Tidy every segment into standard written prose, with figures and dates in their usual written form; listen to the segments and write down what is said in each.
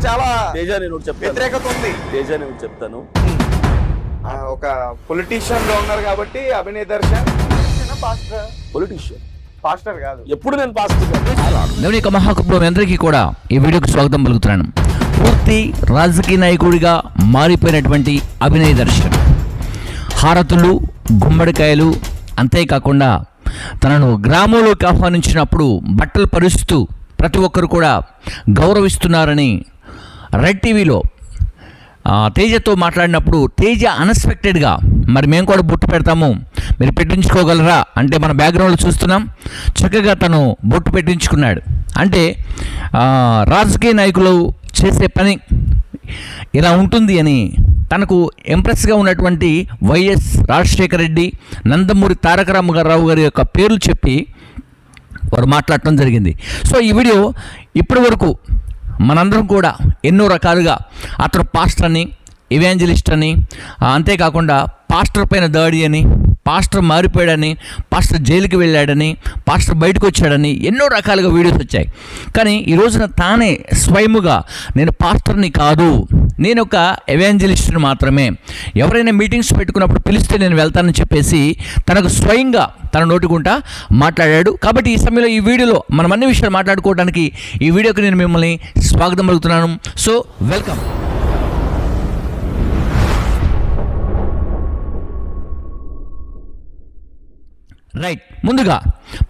చాలా తేజ నేను ఒకటి చెప్తాను, వ్యతిరేకత ఉంది. తేజ నేను ఒకటి చెప్తాను. ఒక పొలిటీషియన్ గా ఉన్నారు కాబట్టి Abhinay Darshan pastor. Politician pastor కాదు, ఎప్పుడు నేను పాస్టర్ కాదు. దేవుని యొక్క మహాకుటుంబం అందరికీ కూడా ఈ వీడియోకి స్వాగతం పలుకుతున్నాను. పూర్తి రాజకీయ నాయకుడిగా మారిపోయినటువంటి అభినయ్ దర్శన్ హారతులు, గుమ్మడికాయలు, అంతేకాకుండా తనను గ్రామంలోకి ఆహ్వానించినప్పుడు బట్టలు పరుస్తూ ప్రతి ఒక్కరు కూడా గౌరవిస్తున్నారని రెడ్ టీవీలో తేజతో మాట్లాడినప్పుడు తేజ అన్ఎక్స్పెక్టెడ్గా మరి మేము కూడా బొట్టు పెడతాము, మీరు పెట్టించుకోగలరా అంటే మన బ్యాక్గ్రౌండ్లో చూస్తున్నాం, చక్కగా తను బొట్టు పెట్టించుకున్నాడు. అంటే రాజకీయ నాయకులు చేసే పని ఇలా ఉంటుంది అని తనకు ఇంప్రెస్గా ఉన్నటువంటి వైఎస్ రాజశేఖర రెడ్డి, నందమూరి తారక రామారావు గారి యొక్క పేర్లు చెప్పి వారు మాట్లాడటం జరిగింది. సో ఈ వీడియో ఇప్పటి వరకు మనందరం కూడా ఎన్నో రకాలుగా అతను పాస్టర్ అని, ఇవాంజలిస్ట్ అని, అంతేకాకుండా పాస్టర్ పైన దాడి అని, పాస్టర్ మారిపోయాడని, పాస్టర్ జైలుకి వెళ్ళాడని, పాస్టర్ బయటకు వచ్చాడని ఎన్నో రకాలుగా వీడియోస్ వచ్చాయి. కానీ ఈ రోజున తానే స్వయముగా నేను పాస్టర్ని కాదు, నేను ఒక ఎవాంజలిస్ట్ని మాత్రమే, ఎవరైనా మీటింగ్స్ పెట్టుకున్నప్పుడు పిలిస్తే నేను వెళ్తానని చెప్పేసి తనకు స్వయంగా తన నోటికుంటా మాట్లాడాడు. కాబట్టి ఈ సమయంలో ఈ వీడియోలో మనం అన్ని విషయాలు మాట్లాడుకోవడానికి ఈ వీడియోకి నేను మిమ్మల్ని స్వాగతం పలుకుతున్నాను. So welcome. రైట్, ముందుగా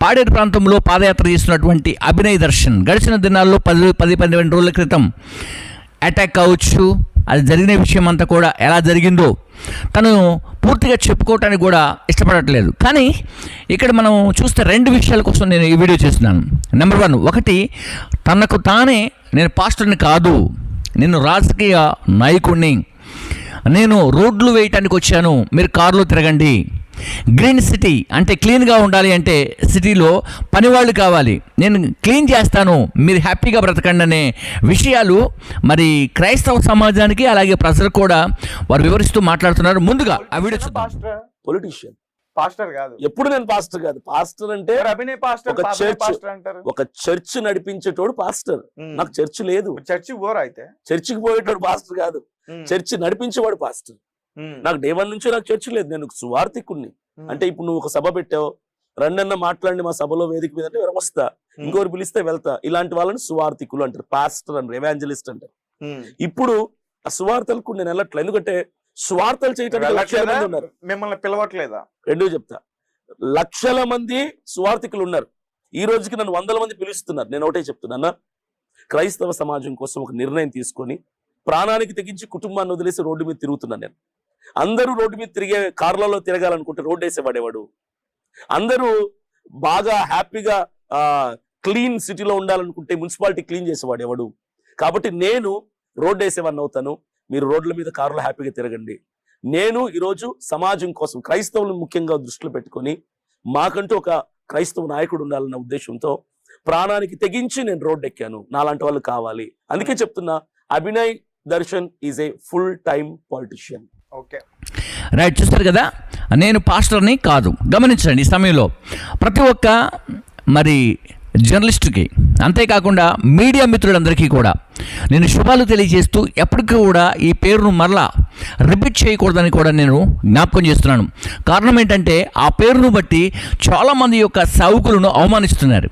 పాడేరు ప్రాంతంలో పాదయాత్ర చేస్తున్నటువంటి అభినయ్ దర్శన్ గడిచిన దినాల్లో 10-12 రోజుల క్రితం అటాక్ కావచ్చు, అది జరిగిన విషయం అంతా కూడా ఎలా జరిగిందో తను పూర్తిగా చెప్పుకోవటానికి కూడా ఇష్టపడట్లేదు. కానీ ఇక్కడ మనం చూస్తే 2 విషయాల కోసం నేను ఈ వీడియో చేస్తున్నాను. నెంబర్ 1, ఒకటి తనకు తానే నేను పాస్టర్ని కాదు, నేను రాజకీయ నాయకుడిని, నేను రోడ్లు వేయటానికి వచ్చాను, మీరు కారులో తిరగండి, గ్రీన్ సిటీ అంటే క్లీన్గా ఉండాలి, అంటే సిటీలో పనివాళ్ళు కావాలి, నేను క్లీన్ చేస్తాను, మీరు హ్యాపీగా బ్రతకండి అనే విషయాలు మరి క్రైస్తవ సమాజానికి అలాగే ప్రజలకు కూడా వారు వివరిస్తూ మాట్లాడుతున్నారు. ముందుగా ఆ వీడియో చూద్దాం. పొలిటీషియన్ పాస్టర్ కాదు, ఎప్పుడు నేను పాస్టర్ కాదు. పాస్టర్ అంటే అభినయ్ పాస్టర్, ఒక చర్చ్, అంటారు. ఒక చర్చ్ నడిపించేటోడు పాస్టర్. నాకు చర్చ్ లేదు, చర్చి పోరా అయితే, చర్చికి పోయేటోడు పాస్టర్ కాదు, చర్చ్ నడిపించేవాడు పాస్టర్. నాకు డే 1 నుంచి నాకు చర్చ్ లేదు, నేను సువార్థికుడిని. అంటే ఇప్పుడు నువ్వు ఒక సభ పెట్టావు, రెండన్న మాట్లాడి మా సభలో వేదిక మీద అంటే వస్తా, ఇంకోరు పిలిస్తే వెళ్తా, ఇలాంటి వాళ్ళని సువార్థికులు అంటారు, పాస్టర్ అంటారు, ఎవాంజలిస్ట్ అంటారు. ఇప్పుడు ఆ సువార్తలకు నేను వెళ్ళట్లేదు, ఎందుకంటే సువార్తలు చేయడానికి లక్షల మంది ఉన్నారు. మిమ్మల్ని పిలవట్లేదా? రెండో చెప్తా, లక్షల మంది సువార్థికులు ఉన్నారు. ఈ రోజుకి నన్ను 100 మంది పిలుస్తున్నారు. నేను ఒకటే చెప్తున్నా, క్రైస్తవ సమాజం కోసం ఒక నిర్ణయం తీసుకొని ప్రాణానికి తెగించి కుటుంబాన్ని వదిలేసి రోడ్డు మీద తిరుగుతున్నాను నేను. అందరూ రోడ్డు మీద తిరిగే కార్లలో తిరగాలనుకుంటే రోడ్డు వేసేవాడేవాడు, అందరూ బాగా హ్యాపీగా క్లీన్ సిటీలో ఉండాలనుకుంటే మున్సిపాలిటీ క్లీన్ చేసేవాడేవాడు. కాబట్టి నేను రోడ్డు వేసేవాడిని అవుతాను, మీరు రోడ్ల మీద కారులో హ్యాపీగా తిరగండి. నేను ఈరోజు సమాజం కోసం క్రైస్తవులను ముఖ్యంగా దృష్టిలో పెట్టుకొని మాకంటూ ఒక క్రైస్తవ నాయకుడు ఉండాలన్న ఉద్దేశంతో ప్రాణానికి తెగించి నేను రోడ్డు ఎక్కాను. నాలాంటి వాళ్ళు కావాలి. అందుకే చెప్తున్నా, Abhinay Darshan is a full time politician. Okay right, చూస్తారు కదా, నేను పాస్టర్ని కాదు. గమనించండి, ఈ సమయంలో ప్రతి ఒక్క మరి జర్నలిస్టుకి, అంతేకాకుండా మీడియా మిత్రులందరికీ కూడా నేను శుభాలు తెలియజేస్తూ ఎప్పటికీ కూడా ఈ పేరును మరలా రిపీట్ చేయకూడదని కూడా నేను జ్ఞాపకం చేస్తున్నాను. కారణం ఏంటంటే ఆ పేరును బట్టి చాలామంది యొక్క సేవకులను అవమానిస్తున్నారు.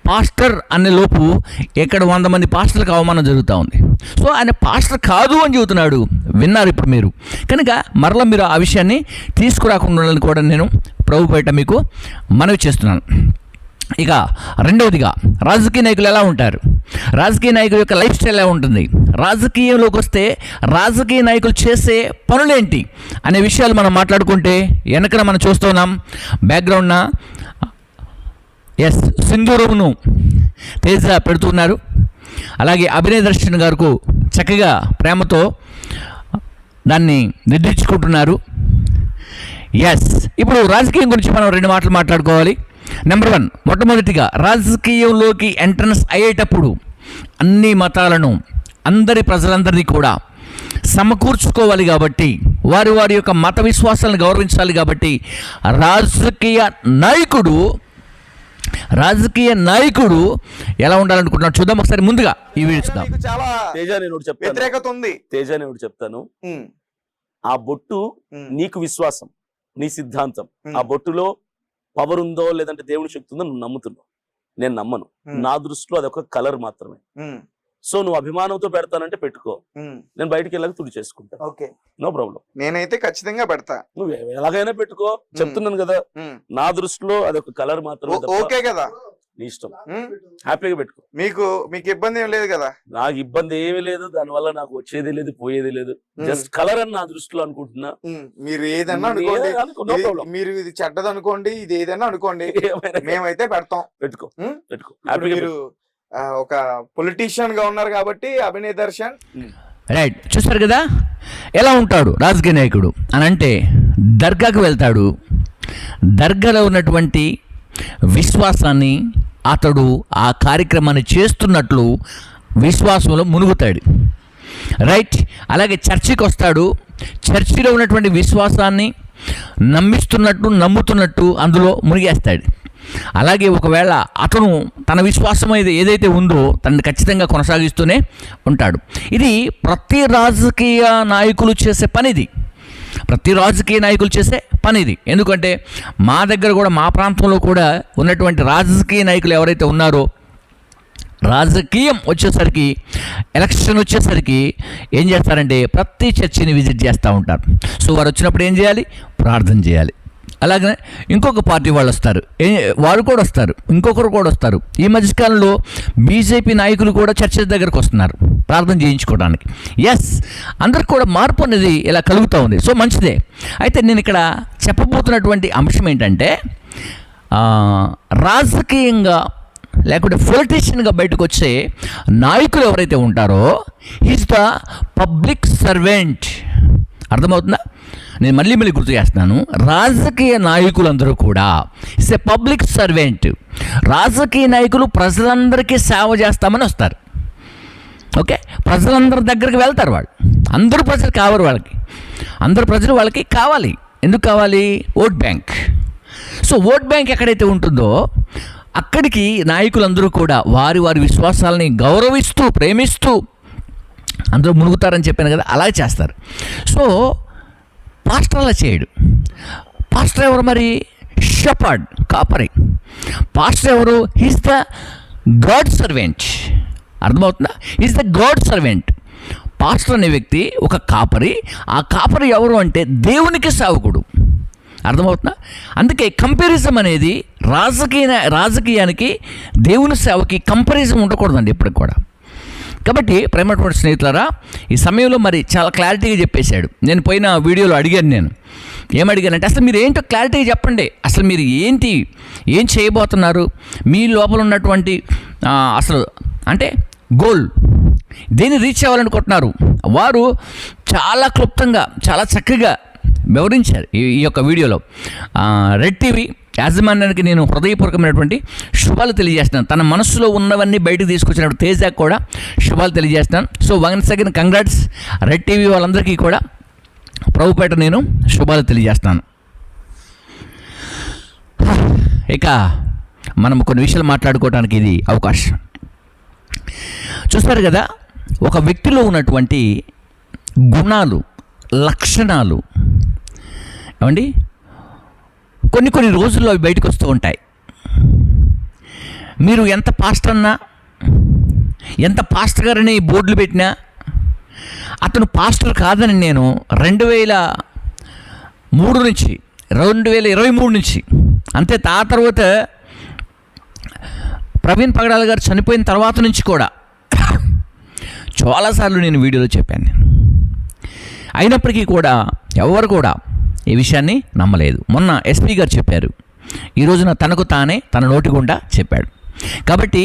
పాస్టర్ అనే లోపు ఇక్కడ 100 మంది పాస్టర్లకు అవమానం జరుగుతూ ఉంది. సో ఆయన పాస్టర్ కాదు అని చెబుతున్నాడు, విన్నారు ఇప్పుడు మీరు. కనుక మరలా మీరు ఆ విషయాన్ని తీసుకురాకుండా కూడా నేను ప్రభు బయట మీకు మనవి చేస్తున్నాను. ఇక రెండవదిగా, రాజకీయ నాయకులు ఎలా ఉంటారు, రాజకీయ నాయకుల యొక్క లైఫ్ స్టైల్ ఎలా ఉంటుంది, రాజకీయంలోకి వస్తే రాజకీయ నాయకులు చేసే పనులేంటి అనే విషయాలు మనం మాట్లాడుకుంటే వెనకన మనం చూస్తున్నాం బ్యాక్గ్రౌండ్న సింధూరమును తేజ పెడుతున్నారు. అలాగే అభినయ్ దర్శన్ గారికి చక్కగా ప్రేమతో దాన్ని నిర్దించుకుంటున్నారు. ఇప్పుడు రాజకీయం గురించి మనం 2 మాటలు మాట్లాడుకోవాలి. నెంబర్ 1, మొట్టమొదటిగా రాజకీయంలోకి ఎంట్రన్స్ అయ్యేటప్పుడు అన్ని మతాలను, అందరి ప్రజలందరినీ కూడా సమకూర్చుకోవాలి. కాబట్టి వారి వారి యొక్క మత విశ్వాసాలను గౌరవించాలి. కాబట్టి రాజకీయ నాయకుడు రాజకీయ నాయకుడు ఎలా ఉండాలనుకుంటున్నాడు చూద్దాం ఒకసారి. ముందుగా ఈ వీడియో చూద్దాం. మీకు చాలా తేజ నేను ఒకటి చెప్తాను, వ్యతిరేకత ఉంది. తేజ నేను ఒకటి చెప్తాను. ఉమ్, ఆ బొట్టు ఉమ్, నీకు విశ్వాసం, నీ సిద్ధాంతం. ఉమ్, ఆ బొట్టులో పవర్ ఉందో లేదంటే దేవుని శక్తి ఉందో నువ్వు నమ్ముతున్నావు, నేను నమ్మను. ఉమ్, నా దృష్టిలో అది ఒక కలర్ మాత్రమే. ఉమ్, సో నువ్వు అభిమానంతో పెడతానంటే పెట్టుకో, ఉమ్. నేను బయటికి వెళ్ళక తుడి చేసుకుంటాను, ఓకే, నో ప్రాబ్లం. నేనైతే ఖచ్చితంగా పెడతా. నువ్వు ఎలాగైనా పెట్టుకో, చెప్తున్నాను కదా. ఉమ్, నా దృష్టిలో అది ఒక కలర్ మాత్రమే తప్ప ఓకే కదా. నీ ఇష్టం, ఉమ్, హ్యాపీగా పెట్టుకో. మీకు ఇబ్బంది ఏం లేదు కదా. నాకు ఇబ్బంది ఏమీ లేదు, దానివల్ల నాకు వచ్చేది లేదు పోయేది లేదు. జస్ట్ కలర్ అని నా దృష్టిలో అనుకుంటున్నా. మీరు ఏదన్నా అనుకోండి, నో ప్రాబ్లం. మీరు ఇది చెడ్డది అనుకోండి, ఇది ఏదైనా అనుకోండి, మేమైతే పెడతాం. పెట్టుకో, ఉమ్, పెట్టుకో. ఇప్పుడు మీరు ఒక పొలిటీషియన్ గా ఉన్నారు కాబట్టి అభినయ్ దర్శన్. రైట్, చూస్తారు కదా ఎలా ఉంటాడు రాజకీయ నాయకుడు అని అంటే, దర్గాకు వెళ్తాడు, దర్గాలో ఉన్నటువంటి విశ్వాసాన్ని అతడు ఆ కార్యక్రమాన్ని చేస్తున్నట్లు విశ్వాసంలో మునుగుతాడు. రైట్, అలాగే చర్చికి వస్తాడు, చర్చిలో ఉన్నటువంటి విశ్వాసాన్ని నమ్ముతున్నట్టు అందులో మునిగేస్తాడు. అలాగే ఒకవేళ అతను తన విశ్వాసం ఏదైతే ఉందో తనని ఖచ్చితంగా కొనసాగిస్తూనే ఉంటాడు. ఇది ప్రతి రాజకీయ నాయకులు చేసే పనిది, ప్రతి రాజకీయ నాయకులు చేసే పనిది. ఎందుకంటే మా దగ్గర కూడా, మా ప్రాంతంలో కూడా ఉన్నటువంటి రాజకీయ నాయకులు ఎవరైతే ఉన్నారో, రాజకీయం వచ్చేసరికి, ఎలక్షన్ వచ్చేసరికి ఏం చేస్తారంటే ప్రతి చర్చిని విజిట్ చేస్తూ ఉంటారు. సో వారు వచ్చినప్పుడు ఏం చేయాలి? ప్రార్థన చేయాలి. అలాగే ఇంకొక పార్టీ వాళ్ళు వస్తారు, వారు కూడా వస్తారు, ఇంకొకరు కూడా వస్తారు. ఈ మధ్యకాలంలో బీజేపీ నాయకులు కూడా చర్చల దగ్గరకు వస్తున్నారు ప్రార్థన చేయించుకోవడానికి. ఎస్, అందరికి కూడా మార్పు అనేది ఇలా కలుగుతూ ఉంది. సో మంచిదే. అయితే నేను ఇక్కడ చెప్పబోతున్నటువంటి అంశం ఏంటంటే, రాజకీయంగా లేకుంటే పొలిటీషియన్గా బయటకు వచ్చే నాయకులు ఎవరైతే ఉంటారో, ఈజ్ ద పబ్లిక్ సర్వెంట్. అర్థమవుతుందా? నేను మళ్ళీ గుర్తు చేస్తున్నాను. రాజకీయ నాయకులందరూ కూడా ఇట్స్ ఏ పబ్లిక్ సర్వెంట్. రాజకీయ నాయకులు ప్రజలందరికీ సేవ చేస్తామని వస్తారు. ఓకే, ప్రజలందరి దగ్గరికి వెళ్తారు. వాళ్ళు అందరూ ప్రజలు కావాలి, వాళ్ళకి అందరు ప్రజలు వాళ్ళకి కావాలి. ఎందుకు కావాలి? Vote bank. So vote bank ఎక్కడైతే ఉంటుందో అక్కడికి నాయకులందరూ కూడా వారి విశ్వాసాలని గౌరవిస్తూ, ప్రేమిస్తూ అందరూ మునుగుతారని చెప్పాను కదా, అలాగే చేస్తారు. సో పాస్టర్ అలా చేయడు. పాస్టర్ ఎవరు మరి? షెపర్డ్, కాపరి. పాస్టర్ ఎవరు? He's the god servant. అర్థమవుతుందా? Is the god servant. Pastor అనే వ్యక్తి ఒక కాపరి. ఆ కాపరి ఎవరు అంటే దేవునికి సేవకుడు. అర్థమవుతుందా? అందుకే కంపారిజం అనేది రాజకీయానికి దేవుని సేవకి కంపారిజం ఉండకూడదండి ఎప్పటికి కూడా. కాబట్టి ప్రేమటువంటి స్నేహితులారా, ఈ సమయంలో మరి చాలా క్లారిటీగా చెప్పేశాడు. నేను పోయిన వీడియోలో అడిగాను, ఏమడిగానంటే అసలు మీరు ఏంటో క్లారిటీగా చెప్పండి. అసలు మీరు ఏం చేయబోతున్నారు, మీ లోపల ఉన్నటువంటి అసలు అంటే గోల్, దేన్ని రీచ్ అవ్వాలనుకుంటున్నారు. వారు చాలా క్లుప్తంగా, చాలా చక్కగా వివరించారు ఈ యొక్క వీడియోలో. రెడ్ టీవీ యాజమాన్యానికి నేను హృదయపూర్వకమైనటువంటి శుభాలు తెలియజేస్తున్నాను. తన మనసులో ఉన్నవన్నీ బయటకు తీసుకొచ్చినప్పుడు తేజాకు కూడా శుభాలు తెలియజేస్తున్నాను. So once again congrats red TV వాళ్ళందరికీ కూడా ప్రభుపేట నేను శుభాలు తెలియజేస్తున్నాను. ఇక మనం కొన్ని విషయాలు మాట్లాడుకోవడానికి ఇది అవకాశం. చూస్తారు కదా, ఒక వ్యక్తిలో ఉన్నటువంటి గుణాలు, లక్షణాలు ఏమండి కొన్ని రోజుల్లో అవి బయటకు వస్తూ ఉంటాయి. మీరు ఎంత పాస్టర్ అన్నా, ఎంత పాస్టర్ గారని బోర్డులు పెట్టినా అతను పాస్టర్ కాదని నేను 2023 నుంచి అంతే. ఆ తర్వాత ప్రవీణ్ పగడాల గారు చనిపోయిన తర్వాత నుంచి కూడా చాలాసార్లు నేను వీడియోలో చెప్పాను. అయినప్పటికీ కూడా ఎవరు కూడా ఈ విషయాన్ని నమ్మలేదు. మొన్న ఎస్పీ గారు చెప్పారు, ఈ రోజున తనకు తానే తన నోటి గుండా చెప్పాడు. కాబట్టి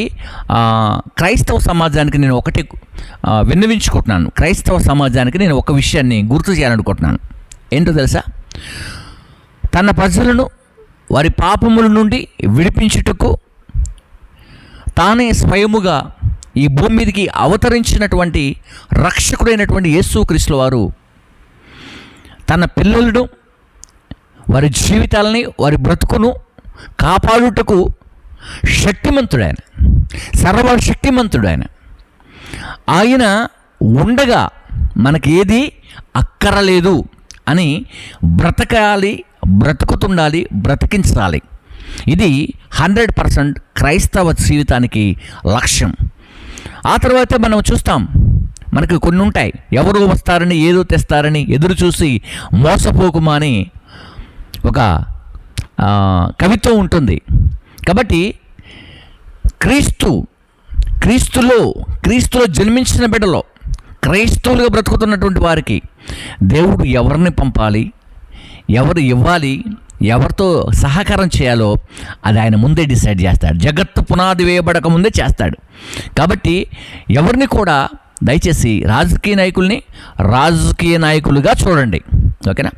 క్రైస్తవ సమాజానికి నేను ఒకటి విన్నవించుకుంటున్నాను. క్రైస్తవ సమాజానికి నేను ఒక విషయాన్ని గుర్తు చేయాలనుకుంటున్నాను. ఏంటో తెలుసా? తన ప్రజలను వారి పాపముల నుండి విడిపించుటకు తానే స్వయముగా ఈ భూమి మీదకి అవతరించినటువంటి రక్షకుడైనటువంటి యేసుక్రీస్తు వారు తన పిల్లలను, వారి జీవితాలని, వారి బ్రతుకును కాపాడుటకు శక్తిమంతుడు ఆయన, సర్వశక్తిమంతుడు ఆయన. ఆయన ఉండగా మనకి ఏది అక్కరలేదు అని బ్రతకాలి, బ్రతుకుతుండాలి, బ్రతికించాలి. ఇది 100% క్రైస్తవ జీవితానికి లక్ష్యం. ఆ తర్వాత మనం చూస్తాం, మనకి కొన్ని ఉంటాయి, ఎవరు వస్తారని ఏదో తెస్తారని ఎదురు చూసి మోసపోకుమా అని ఒక కవిత్వం ఉంటుంది. కాబట్టి క్రీస్తులో జన్మించిన బిడ్డలో క్రైస్తవులుగా బ్రతుకుతున్నటువంటి వారికి దేవుడు ఎవరిని పంపాలి, ఎవరు ఇవ్వాలి, ఎవరితో సహకారం చేయాలో అది ఆయన ముందే డిసైడ్ చేస్తాడు. జగత్తు పునాది వేయబడక ముందే చేస్తాడు. కాబట్టి ఎవరిని కూడా దయచేసి రాజకీయ నాయకులుగా చూడండి, ఓకేనా?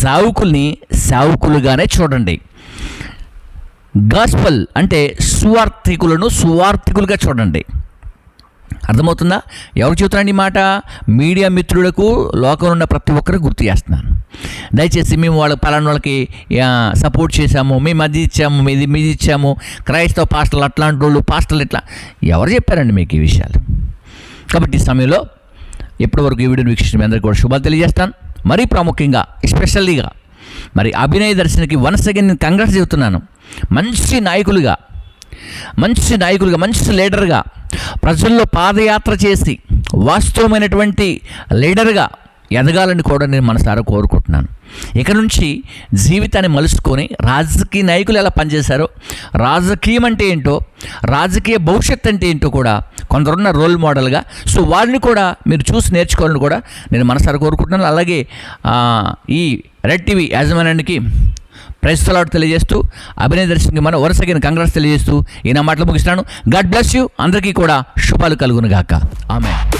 సేవకుల్ని సేవకులుగానే చూడండి. గాస్పల్ అంటే సువార్థికులుగా చూడండి. అర్థమవుతుందా? ఎవరు చెబుతున్నాండి ఈ మాట? మీడియా మిత్రులకు లోకంలో ఉన్న ప్రతి ఒక్కరికి గుర్తు చేస్తున్నాను. దయచేసి మేము వాళ్ళకి సపోర్ట్ చేశాము, మేము అది ఇచ్చాము, మీది ఇచ్చాము, క్రైస్తవ పాస్టర్లు అట్లాంటి వాళ్ళు, పాస్టర్లు ఇట్లా ఎవరు చెప్పారండి మీకు ఈ విషయాలు? కాబట్టి ఈ సమయంలో ఎప్పటివరకు ఈ వీడియోని వీక్షించిన మీ అందరికీ కూడా శుభాలు తెలియజేస్తాను. మరీ ప్రాముఖ్యంగా ఎస్పెషల్లీగా మరి అభినయ దర్శన్కి వన్స్ అగైన్ నేను కంగ్రాట్స్ చెబుతున్నాను. మంచి నాయకులుగా, మంచి లీడర్గా, ప్రజల్లో పాదయాత్ర చేసి వాస్తవమైనటువంటి లీడర్గా ఎదగాలని కూడా నేను మనసారా కోరుకుంటున్నాను. ఇక నుంచి జీవితాన్ని మలుచుకొని రాజకీయ నాయకులు ఎలా పనిచేశారో, రాజకీయం అంటే ఏంటో, రాజకీయ భవిష్యత్తు అంటే ఏంటో కూడా కొందరున్న రోల్ మోడల్గా, సో వారిని కూడా మీరు చూసి నేర్చుకోవాలని కూడా నేను మనసారా కోరుకుంటున్నాను. అలాగే ఈ రెడ్ టీవీ యాజమాన్యానికి ప్రైజ్ ది లార్డ్ తెలియజేస్తూ, అభినయ దర్శన్కి మనం వరుసగిన కంగ్రాట్స్ తెలియజేస్తూ ఈ నా మాటలు ముగిస్తున్నాను. God bless you. అందరికీ కూడా శుభాలు కలుగును గాక. ఆమేన్.